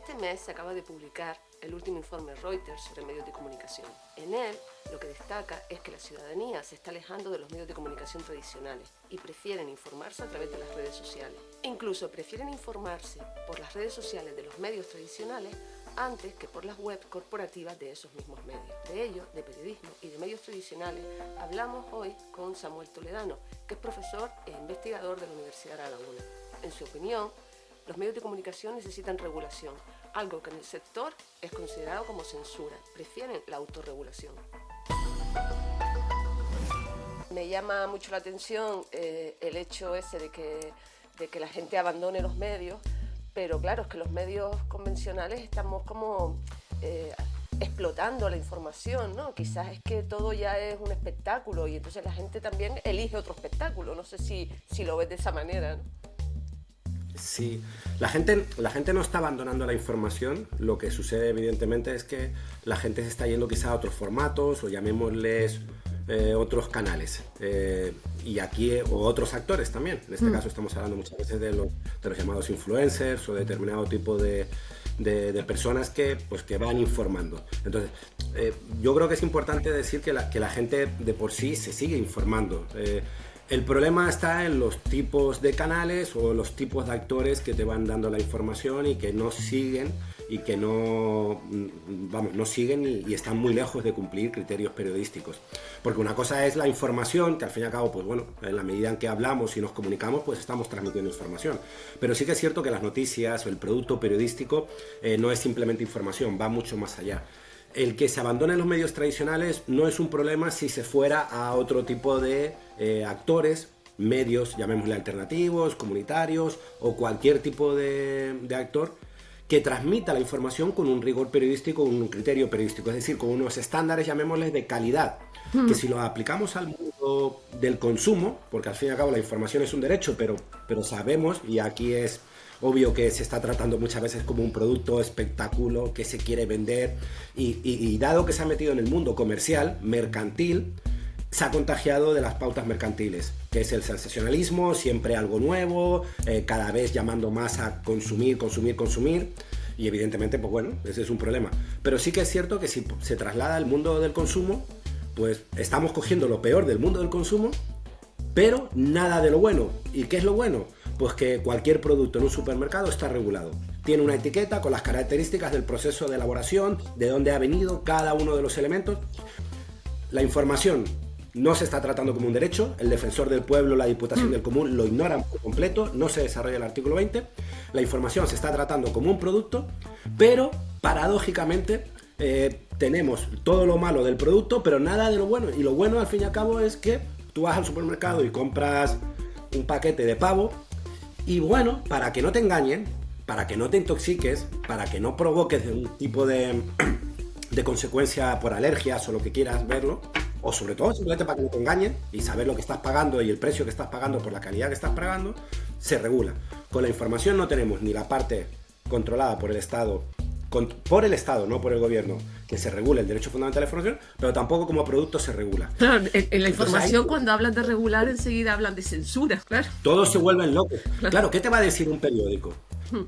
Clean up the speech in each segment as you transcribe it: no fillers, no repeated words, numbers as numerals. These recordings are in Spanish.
Este mes se acaba de publicar el último informe Reuters sobre medios de comunicación. En él, lo que destaca es que la ciudadanía se está alejando de los medios de comunicación tradicionales y prefieren informarse a través de las redes sociales. E incluso prefieren informarse por las redes sociales de los medios tradicionales antes que por las webs corporativas de esos mismos medios. De ello, de periodismo y de medios tradicionales, hablamos hoy con Samuel Toledano, que es profesor e investigador de la Universidad de La Laguna. En su opinión, los medios de comunicación necesitan regulación, algo que en el sector es considerado como censura. Prefieren la autorregulación. Me llama mucho la atención el hecho ese de que la gente abandone los medios, pero claro, es que los medios convencionales estamos como explotando la información, ¿no? Quizás es que todo ya es un espectáculo y entonces la gente también elige otro espectáculo. No sé si lo ves de esa manera, ¿no? Sí, la gente no está abandonando la información. Lo que sucede evidentemente es que la gente se está yendo quizá a otros formatos o llamémosles otros canales y aquí o otros actores también. En este caso estamos hablando muchas veces de los llamados influencers o determinado tipo de personas que van informando. Entonces yo creo que es importante decir que la gente de por sí se sigue informando. El problema está en los tipos de canales o los tipos de actores que te van dando la información y que no siguen y que no siguen y están muy lejos de cumplir criterios periodísticos. Porque una cosa es la información, que al fin y al cabo, pues bueno, en la medida en que hablamos y nos comunicamos, pues estamos transmitiendo información. Pero sí que es cierto que las noticias o el producto periodístico no es simplemente información, va mucho más allá. El que se abandonen los medios tradicionales no es un problema si se fuera a otro tipo de actores, medios, llamémosle alternativos, comunitarios o cualquier tipo de actor que transmita la información con un rigor periodístico, con un criterio periodístico, es decir, con unos estándares, llamémosles, de calidad, que si lo aplicamos al mundo del consumo, porque al fin y al cabo la información es un derecho, pero sabemos, y aquí es obvio que se está tratando muchas veces como un producto espectáculo que se quiere vender y dado que se ha metido en el mundo comercial, mercantil, se ha contagiado de las pautas mercantiles, que es el sensacionalismo, siempre algo nuevo, cada vez llamando más a consumir, y evidentemente, pues bueno, ese es un problema. Pero sí que es cierto que si se traslada al mundo del consumo, pues estamos cogiendo lo peor del mundo del consumo, pero nada de lo bueno. ¿Y qué es lo bueno? Pues que cualquier producto en un supermercado está regulado. Tiene una etiqueta con las características del proceso de elaboración, de dónde ha venido cada uno de los elementos. La información no se está tratando como un derecho. El defensor del pueblo, la Diputación del Común lo ignoran por completo, no se desarrolla el artículo 20. La información se está tratando como un producto, pero paradójicamente tenemos todo lo malo del producto, pero nada de lo bueno. Y lo bueno al fin y al cabo es que tú vas al supermercado y compras un paquete de pavo y bueno, para que no te engañen, para que no te intoxiques, para que no provoques un tipo de consecuencia por alergias o lo que quieras verlo, o sobre todo simplemente para que no te engañen y saber lo que estás pagando y el precio que estás pagando por la calidad que estás pagando, se regula. Con la información no tenemos ni la parte controlada por el Estado, no por el gobierno, que se regule el derecho fundamental de la información, pero tampoco como producto se regula. Claro, en la información cuando hablan de regular enseguida hablan de censura, claro. Todos se vuelven locos. Claro, ¿qué te va a decir un periódico?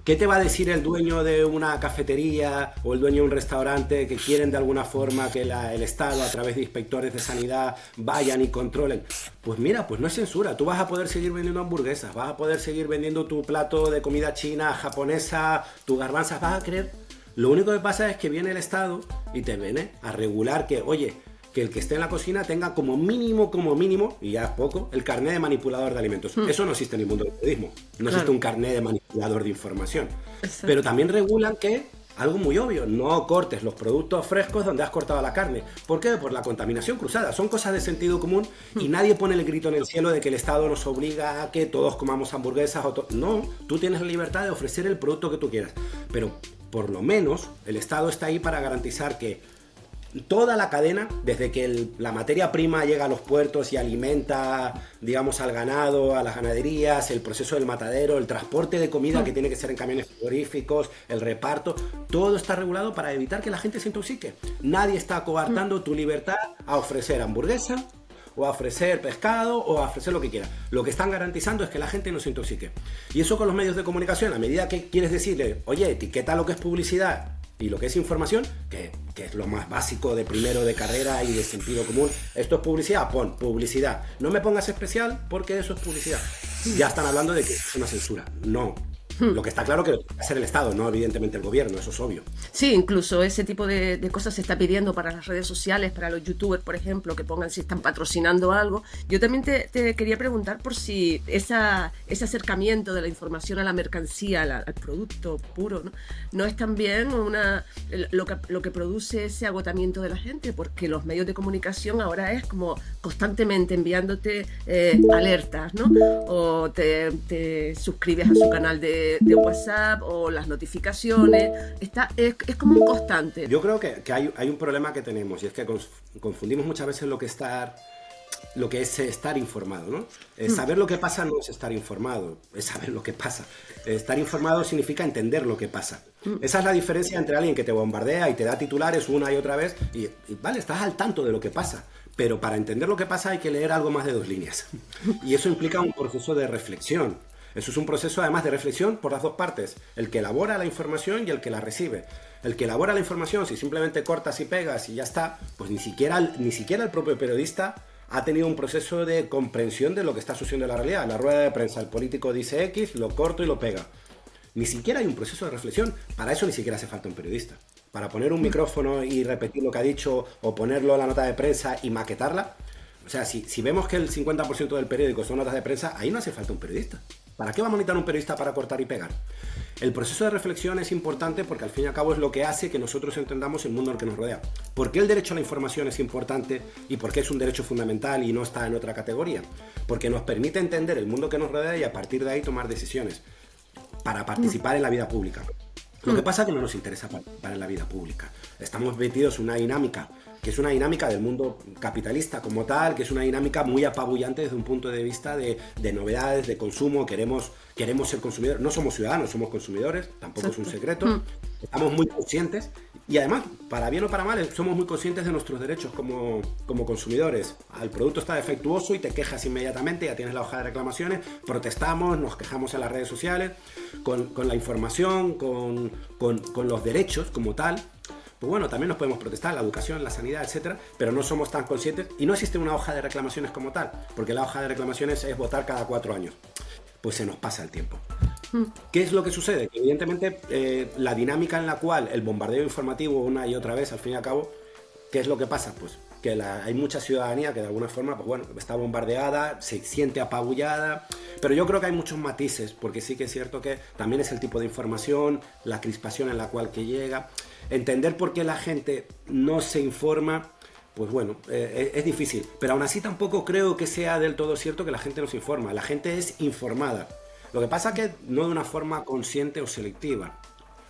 ¿Qué te va a decir el dueño de una cafetería o el dueño de un restaurante que quieren de alguna forma que el Estado a través de inspectores de sanidad vayan y controlen? Pues mira, pues no es censura. Tú vas a poder seguir vendiendo hamburguesas, vas a poder seguir vendiendo tu plato de comida china, japonesa, tus garbanzas, vas a creer. Lo único que pasa es que viene el Estado y te viene a regular que, oye, que el que esté en la cocina tenga como mínimo, y ya es poco, el carné de manipulador de alimentos. Eso no existe en el mundo del periodismo. No existe un carné de manipulador de información. Exacto. Pero también regulan que, algo muy obvio, no cortes los productos frescos donde has cortado la carne. ¿Por qué? Por la contaminación cruzada. Son cosas de sentido común y nadie pone el grito en el cielo de que el Estado nos obliga a que todos comamos hamburguesas. No, tú tienes la libertad de ofrecer el producto que tú quieras. Pero por lo menos el Estado está ahí para garantizar que toda la cadena, desde que la materia prima llega a los puertos y alimenta, digamos, al ganado, a las ganaderías, el proceso del matadero, el transporte de comida que tiene que ser en camiones frigoríficos, el reparto, todo está regulado para evitar que la gente se intoxique. Nadie está coartando tu libertad a ofrecer hamburguesa o a ofrecer pescado, o a ofrecer lo que quiera. Lo que están garantizando es que la gente no se intoxique. Y eso con los medios de comunicación, a medida que quieres decirle, oye, etiqueta lo que es publicidad y lo que es información, que es lo más básico de primero de carrera y de sentido común. Esto es publicidad, pon publicidad. No me pongas especial porque eso es publicidad. Ya están hablando de que es una censura. No. Lo que está claro que lo tiene que hacer el Estado, no evidentemente el gobierno, eso es obvio. Sí, incluso ese tipo de cosas se está pidiendo para las redes sociales, para los youtubers, por ejemplo, que pongan si están patrocinando algo. Yo también te quería preguntar por si ese acercamiento de la información a la mercancía, al producto puro, ¿no es también lo que produce ese agotamiento de la gente? Porque los medios de comunicación ahora es como constantemente enviándote alertas, ¿no? O te suscribes a su canal de WhatsApp o las notificaciones, es como un constante. Yo creo que hay un problema que tenemos, y es que confundimos muchas veces lo que es estar informado, ¿no? Saber lo que pasa no es estar informado, es saber lo que pasa. Estar informado significa entender lo que pasa. Esa es la diferencia entre alguien que te bombardea y te da titulares una y otra vez y vale, estás al tanto de lo que pasa, pero para entender lo que pasa hay que leer algo más de 2 líneas. Y eso implica un proceso de reflexión. Eso es un proceso además de reflexión por las dos partes, el que elabora la información y el que la recibe. El que elabora la información, si simplemente cortas y pegas y ya está, pues ni siquiera el propio periodista ha tenido un proceso de comprensión de lo que está sucediendo en la realidad. En la rueda de prensa el político dice X, lo corto y lo pega. Ni siquiera hay un proceso de reflexión. Para eso ni siquiera hace falta un periodista. Para poner un micrófono y repetir lo que ha dicho o ponerlo en la nota de prensa y maquetarla. O sea, si vemos que el 50% del periódico son notas de prensa, ahí no hace falta un periodista. ¿Para qué vamos a necesitar un periodista para cortar y pegar? El proceso de reflexión es importante porque al fin y al cabo es lo que hace que nosotros entendamos el mundo en el que nos rodea. ¿Por qué el derecho a la información es importante y por qué es un derecho fundamental y no está en otra categoría? Porque nos permite entender el mundo que nos rodea y a partir de ahí tomar decisiones para participar en la vida pública. Lo que pasa es que no nos interesa participar en la vida pública. Estamos metidos en una dinámica que es una dinámica del mundo capitalista como tal, que es una dinámica muy apabullante desde un punto de vista de novedades, de consumo. Queremos ser consumidores. No somos ciudadanos, somos consumidores, tampoco es un secreto. Estamos muy conscientes y además, para bien o para mal, somos muy conscientes de nuestros derechos como consumidores. El producto está defectuoso y te quejas inmediatamente, ya tienes la hoja de reclamaciones, protestamos, nos quejamos en las redes sociales, con la información, con los derechos como tal. Pues bueno, también nos podemos protestar, la educación, la sanidad, etcétera, pero no somos tan conscientes y no existe una hoja de reclamaciones como tal, porque la hoja de reclamaciones es votar cada 4 años. Pues se nos pasa el tiempo. ¿Qué es lo que sucede? Que evidentemente la dinámica en la cual el bombardeo informativo una y otra vez, al fin y al cabo, ¿qué es lo que pasa? Pues que hay mucha ciudadanía que de alguna forma, pues bueno, está bombardeada, se siente apabullada, pero yo creo que hay muchos matices, porque sí que es cierto que también es el tipo de información, la crispación en la cual que llega, entender por qué la gente no se informa. Pues bueno, es difícil, pero aún así tampoco creo que sea del todo cierto que la gente no se informa. La gente es informada. Lo que pasa es que no de una forma consciente o selectiva.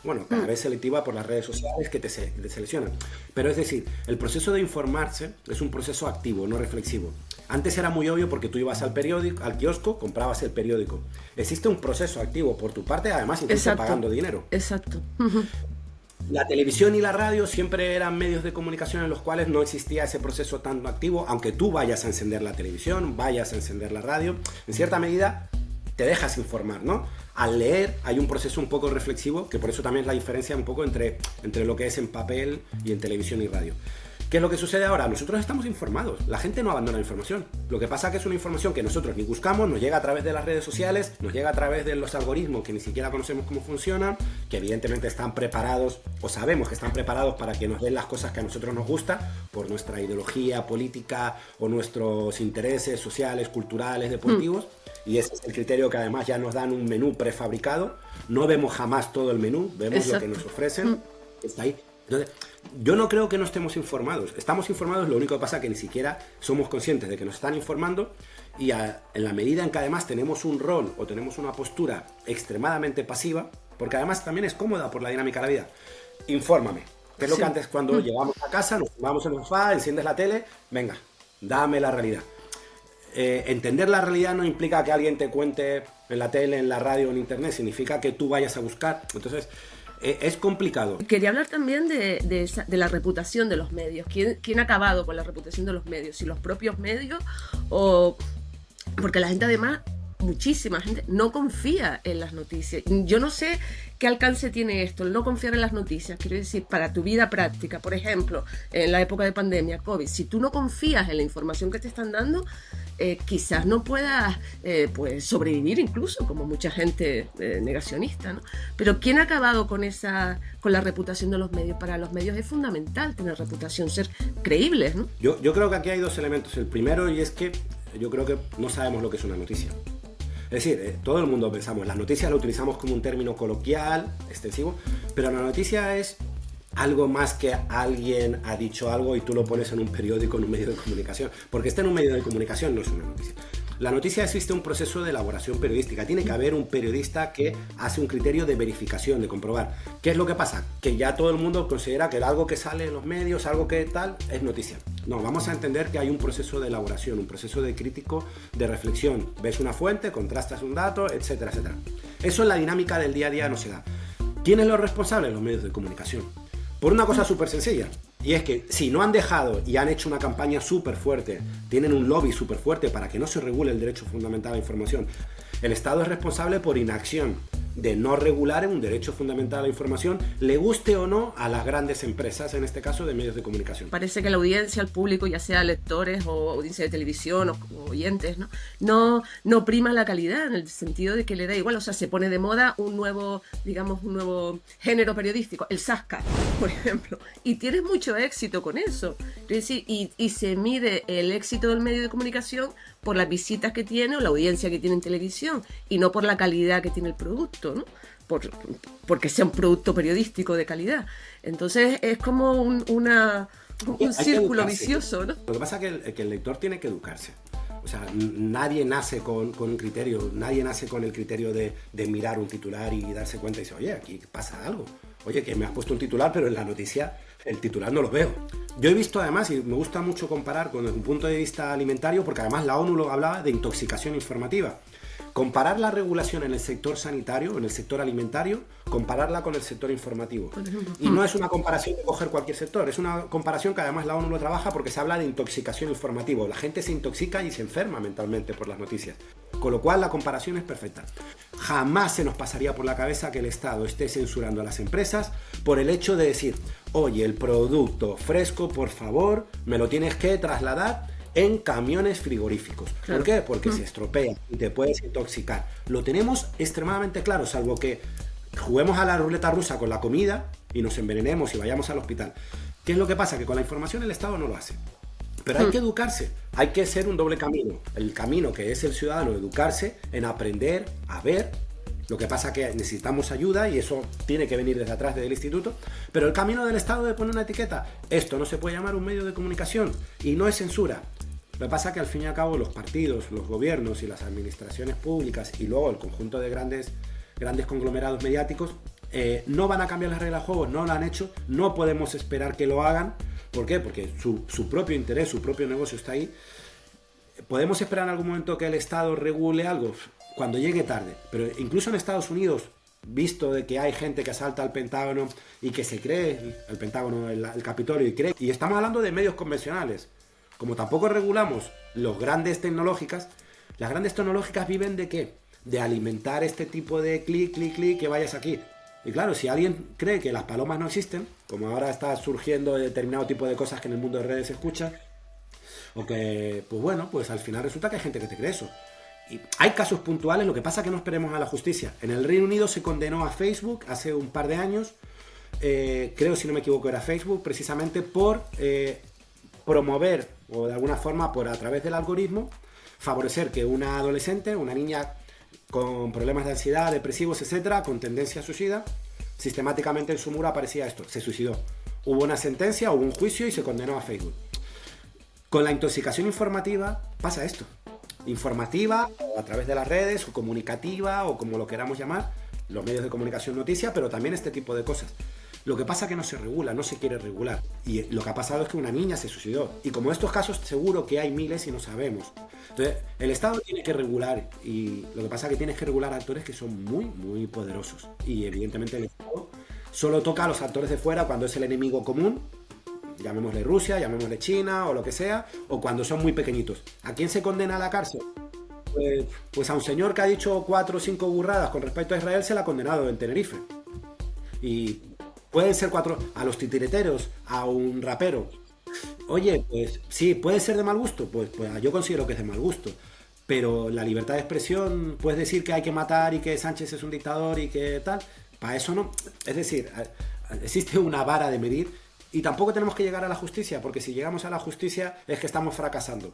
Bueno, cada vez selectiva por las redes sociales que te seleccionan. Pero es decir, el proceso de informarse es un proceso activo, no reflexivo. Antes era muy obvio porque tú ibas al periódico, al kiosco, comprabas el periódico. Existe un proceso activo por tu parte, además incluso pagando dinero. Exacto. La televisión y la radio siempre eran medios de comunicación en los cuales no existía ese proceso tan activo, aunque tú vayas a encender la televisión, vayas a encender la radio, en cierta medida te dejas informar, ¿no? Al leer hay un proceso un poco reflexivo, que por eso también es la diferencia un poco entre lo que es en papel y en televisión y radio. ¿Qué es lo que sucede ahora? Nosotros estamos informados, la gente no abandona la información. Lo que pasa es que es una información que nosotros ni buscamos, nos llega a través de las redes sociales, nos llega a través de los algoritmos que ni siquiera conocemos cómo funcionan, que evidentemente están preparados, o sabemos que están preparados para que nos den las cosas que a nosotros nos gusta, por nuestra ideología política o nuestros intereses sociales, culturales, deportivos. Y ese es el criterio que además ya nos dan un menú prefabricado. No vemos jamás todo el menú, vemos lo que nos ofrecen, está ahí. Entonces, yo no creo que no estemos informados. Estamos informados, lo único que pasa es que ni siquiera somos conscientes de que nos están informando y en la medida en que además tenemos un rol o tenemos una postura extremadamente pasiva, porque además también es cómoda por la dinámica de la vida. Infórmame. Que es lo que antes cuando llegamos a casa, nos vamos en el sofá, enciendes la tele, venga, dame la realidad. Entender la realidad no implica que alguien te cuente en la tele, en la radio, en internet, significa que tú vayas a buscar. Entonces, Es complicado. Quería hablar también de la reputación de los medios. ¿Quién ha acabado con la reputación de los medios? ¿Si los propios medios o...? Porque la gente además, muchísima gente, no confía en las noticias. Yo no sé qué alcance tiene esto, el no confiar en las noticias. Quiero decir, para tu vida práctica, por ejemplo, en la época de pandemia, COVID, si tú no confías en la información que te están dando, quizás no puedas pues sobrevivir incluso, como mucha gente negacionista, ¿no? Pero ¿quién ha acabado con la reputación de los medios? Para los medios es fundamental tener reputación, ser creíbles, ¿no? Yo creo que aquí hay dos elementos. El primero, y es que yo creo que no sabemos lo que es una noticia. Es decir, todo el mundo pensamos, las noticias lo utilizamos como un término coloquial, extensivo, pero la noticia es algo más que alguien ha dicho algo y tú lo pones en un periódico, en un medio de comunicación. Porque está en un medio de comunicación no es una noticia. La noticia existe un proceso de elaboración periodística. Tiene que haber un periodista que hace un criterio de verificación, de comprobar. ¿Qué es lo que pasa? Que ya todo el mundo considera que algo que sale en los medios, algo que tal, es noticia. No, vamos a entender que hay un proceso de elaboración, un proceso de crítico, de reflexión. Ves una fuente, contrastas un dato, etcétera, etcétera. Eso en la dinámica del día a día no se da. ¿Quiénes son los responsables? Los medios de comunicación. Por una cosa súper sencilla, y es que si no han dejado y han hecho una campaña súper fuerte, tienen un lobby súper fuerte para que no se regule el derecho fundamental a la información, el Estado es responsable por inacción de no regular un derecho fundamental a la información, le guste o no a las grandes empresas, en este caso de medios de comunicación. Parece que la audiencia, el público, ya sea lectores o audiencia de televisión o oyentes, no prima la calidad, en el sentido de que le da igual, o sea, se pone de moda un nuevo género periodístico, el Zasca, por ejemplo, y tienes mucho éxito con eso. Es decir, y se mide el éxito del medio de comunicación por las visitas que tiene o la audiencia que tiene en televisión y no por la calidad que tiene el producto, ¿no? Porque sea un producto periodístico de calidad. Entonces es como un círculo vicioso, ¿no? Lo que pasa es que el lector tiene que educarse. O sea, nadie nace con un criterio, nadie nace con el criterio de mirar un titular y darse cuenta y decir, oye, aquí pasa algo. Oye, que me has puesto un titular, pero en la noticia el titular no lo veo. Yo he visto además, y me gusta mucho comparar con un punto de vista alimentario, porque además la ONU lo hablaba de intoxicación informativa. Comparar la regulación en el sector sanitario, en el sector alimentario, compararla con el sector informativo. Y no es una comparación de coger cualquier sector, es una comparación que además la ONU lo trabaja porque se habla de intoxicación informativa. La gente se intoxica y se enferma mentalmente por las noticias. Con lo cual la comparación es perfecta. Jamás se nos pasaría por la cabeza que el Estado esté censurando a las empresas por el hecho de decir, oye, el producto fresco, por favor, me lo tienes que trasladar en camiones frigoríficos. Claro. ¿Por qué? Porque se estropea y te puedes intoxicar. Lo tenemos extremadamente claro, salvo que juguemos a la ruleta rusa con la comida y nos envenenemos y vayamos al hospital. ¿Qué es lo que pasa? Que con la información el Estado no lo hace. Pero hay que educarse, hay que ser un doble camino. El camino que es el ciudadano, educarse en aprender a ver. Lo que pasa es que necesitamos ayuda y eso tiene que venir desde atrás del instituto. Pero el camino del Estado de poner una etiqueta, esto no se puede llamar un medio de comunicación y no es censura. Lo que pasa es que al fin y al cabo los partidos, los gobiernos y las administraciones públicas y luego el conjunto de grandes conglomerados mediáticos no van a cambiar las reglas de juego, no lo han hecho, no podemos esperar que lo hagan. ¿Por qué? Porque su propio interés, su propio negocio está ahí. ¿Podemos esperar en algún momento que el Estado regule algo? Cuando llegue tarde. Pero incluso en Estados Unidos, visto de que hay gente que asalta al Pentágono y que se cree, el Pentágono, el Capitolio, y estamos hablando de medios convencionales. Como tampoco regulamos las grandes tecnológicas viven ¿de qué? De alimentar este tipo de clic, que vayas aquí. Y claro, si alguien cree que las palomas no existen, como ahora está surgiendo determinado tipo de cosas que en el mundo de redes se escuchan, o que, pues bueno, pues al final resulta que hay gente que te cree eso. Y hay casos puntuales, lo que pasa es que no esperemos a la justicia. En el Reino Unido se condenó a Facebook hace un par de años, creo, si no me equivoco, era Facebook, precisamente por promover, o de alguna forma, por a través del algoritmo, favorecer que una adolescente, una niña con problemas de ansiedad, depresivos, etcétera, con tendencia suicida, sistemáticamente en su muro aparecía esto, se suicidó. Hubo una sentencia, hubo un juicio y se condenó a Facebook. Con la intoxicación informativa pasa esto. Informativa, o a través de las redes, o comunicativa, o como lo queramos llamar, los medios de comunicación noticia, pero también este tipo de cosas. Lo que pasa es que no se regula, no se quiere regular. Y lo que ha pasado es que una niña se suicidó. Y como estos casos seguro que hay miles y no sabemos. Entonces, el Estado tiene que regular. Y lo que pasa es que tienes que regular actores que son muy, muy poderosos. Y evidentemente el Estado solo toca a los actores de fuera cuando es el enemigo común, llamémosle Rusia, llamémosle China o lo que sea, o cuando son muy pequeñitos. ¿A quién se condena a la cárcel? Pues a un señor que ha dicho 4 o 5 burradas con respecto a Israel se le ha condenado en Tenerife. Y pueden ser 4 a los titireteros, a un rapero. Oye, pues sí, puede ser de mal gusto, pues yo considero que es de mal gusto. Pero la libertad de expresión, puedes decir que hay que matar y que Sánchez es un dictador y que tal. Para eso no. Es decir, existe una vara de medir y tampoco tenemos que llegar a la justicia, porque si llegamos a la justicia es que estamos fracasando.